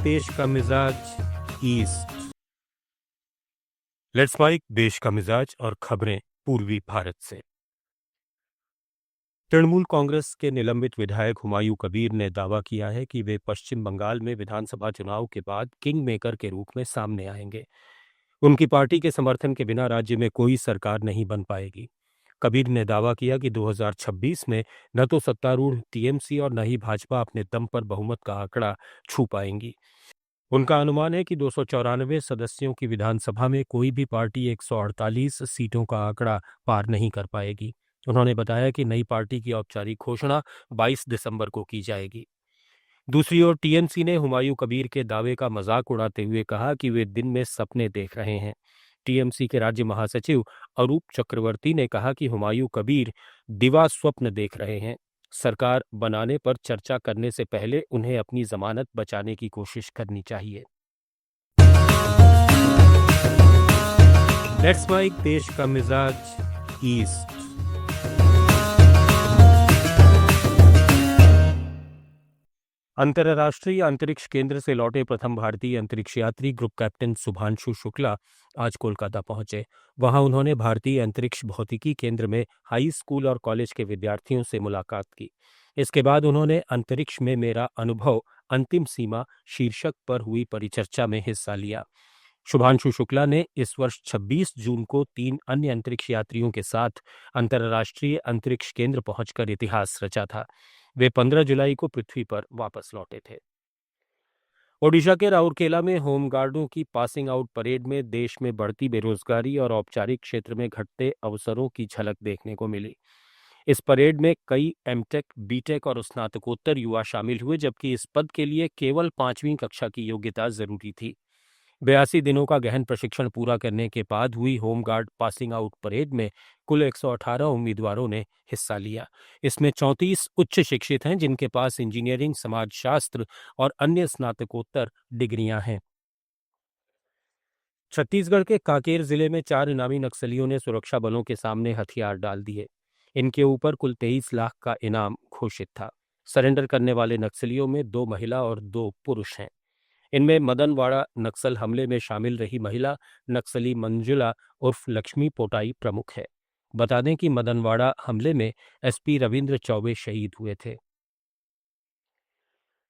देश का मिजाज ईस्ट। लेट्स माइक देश का मिजाज और खबरें पूर्वी भारत से। तृणमूल कांग्रेस के निलंबित विधायक हुमायूं कबीर ने दावा किया है कि वे पश्चिम बंगाल में विधानसभा चुनाव के बाद किंग मेकर के रूप में सामने आएंगे। उनकी पार्टी के समर्थन के बिना राज्य में कोई सरकार नहीं बन पाएगी। कबीर ने दावा किया कि 2026 में न तो सत्तारूढ़ टीएमसी और न ही भाजपा अपने दम पर बहुमत का आंकड़ा छू पाएंगी। उनका अनुमान है कि 294 सदस्यों की विधानसभा में कोई भी पार्टी 148 सीटों का आंकड़ा पार नहीं कर पाएगी। उन्होंने बताया कि नई पार्टी की औपचारिक घोषणा 22 दिसंबर को की जाएगी। दूसरी ओर टीएमसी ने हुमायूं कबीर के दावे का मजाक उड़ाते हुए कहा कि वे दिन में सपने देख रहे हैं। टीएमसी के राज्य महासचिव अरूप चक्रवर्ती ने कहा कि हुमायूं कबीर दिवा स्वप्न देख रहे हैं। सरकार बनाने पर चर्चा करने से पहले उन्हें अपनी जमानत बचाने की कोशिश करनी चाहिए। लेट्स माइक देश का मिजाज ईस्ट। अंतर्राष्ट्रीय अंतरिक्ष केंद्र से लौटे प्रथम भारतीय अंतरिक्ष यात्री ग्रुप कैप्टन शुभांशु शुक्ला आज कोलकाता पहुंचे। वहां उन्होंने भारतीय अंतरिक्ष भौतिकी केंद्र में हाई स्कूल और कॉलेज के विद्यार्थियों से मुलाकात की। इसके बाद उन्होंने अंतरिक्ष में मेरा अनुभव अंतिम सीमा शीर्षक पर हुई परिचर्चा में हिस्सा लिया। शुभांशु शुक्ला ने इस वर्ष 26 जून को 3 अन्य अंतरिक्ष यात्रियों के साथ अंतर्राष्ट्रीय अंतरिक्ष केंद्र पहुंचकर इतिहास रचा था। वे 15 जुलाई को पृथ्वी पर वापस लौटे थे। ओडिशा के राउरकेला में होमगार्डों की पासिंग आउट परेड में देश में बढ़ती बेरोजगारी और औपचारिक क्षेत्र में घटते अवसरों की झलक देखने को मिली। इस परेड में कई एमटेक, बीटेक और स्नातकोत्तर युवा शामिल हुए, जबकि इस पद के लिए केवल 5वीं कक्षा की योग्यता जरूरी थी। 82 दिनों का गहन प्रशिक्षण पूरा करने के बाद हुई होमगार्ड पासिंग आउट परेड में कुल 118 उम्मीदवारों ने हिस्सा लिया। इसमें 34 उच्च शिक्षित हैं, जिनके पास इंजीनियरिंग, समाजशास्त्र और अन्य स्नातकोत्तर डिग्रियां हैं। छत्तीसगढ़ के कांकेर जिले में 4 इनामी नक्सलियों ने सुरक्षा बलों के सामने हथियार डाल दिए। इनके ऊपर कुल 23 लाख का इनाम घोषित था। सरेंडर करने वाले नक्सलियों में 2 महिला और 2 पुरुष हैं। इनमें मदनवाड़ा नक्सल हमले में शामिल रही महिला नक्सली मंजुला उर्फ लक्ष्मी पोटाई प्रमुख है। बता दें कि मदनवाड़ा हमले में एसपी रविंद्र चौबे शहीद हुए थे।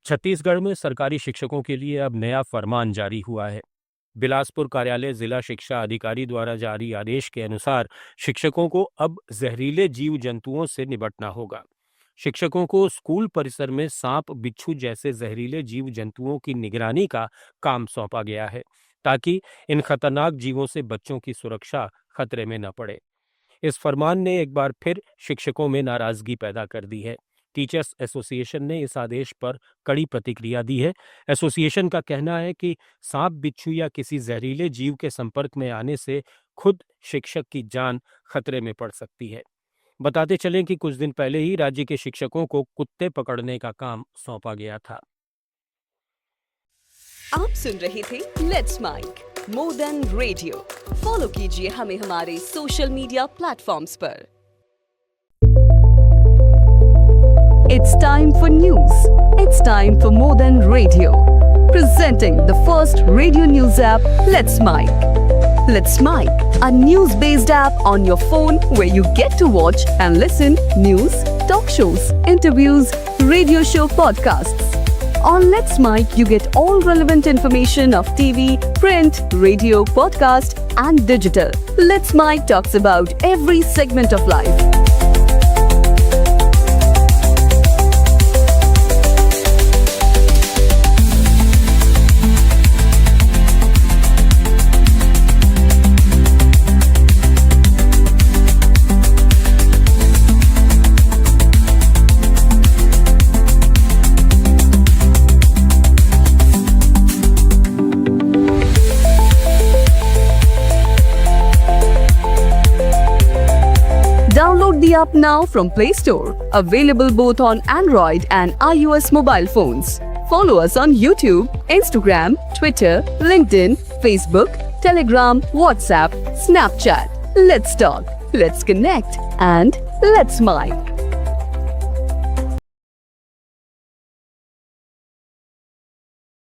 छत्तीसगढ़ में सरकारी शिक्षकों के लिए अब नया फरमान जारी हुआ है। बिलासपुर कार्यालय जिला शिक्षा अधिकारी द्वारा जारी आदेश के अनुसार शिक्षकों को अब जहरीले जीव जंतुओं से निपटना होगा। शिक्षकों को स्कूल परिसर में सांप, बिच्छू जैसे जहरीले जीव जंतुओं की निगरानी का काम सौंपा गया है, ताकि इन खतरनाक जीवों से बच्चों की सुरक्षा खतरे में न पड़े। इस फरमान ने एक बार फिर शिक्षकों में नाराजगी पैदा कर दी है। टीचर्स एसोसिएशन ने इस आदेश पर कड़ी प्रतिक्रिया दी है। एसोसिएशन का कहना है कि सांप, बिच्छू या किसी जहरीले जीव के संपर्क में आने से खुद शिक्षक की जान खतरे में पड़ सकती है। बताते चलें कि कुछ दिन पहले ही राज्य के शिक्षकों को कुत्ते पकड़ने का काम सौंपा गया था। आप सुन रहे थे let's mike more than radio. Follow कीजिए हमें हमारे सोशल मीडिया प्लेटफॉर्म्स पर। It's time for news. It's time for more than radio. Presenting the first radio news app, Let's Mic. Let's Mic, a news-based app on your phone where you get to watch and listen news, talk shows, interviews, radio show podcasts. On Let's Mic, you get all relevant information of TV, print, radio, podcast, and digital. Let's Mic talks about every segment of life. Download the app now from Play Store. Available both on Android and iOS mobile phones. Follow us on YouTube, Instagram, Twitter, LinkedIn, Facebook, Telegram, WhatsApp, Snapchat. Let's talk, let's connect, and let's mic.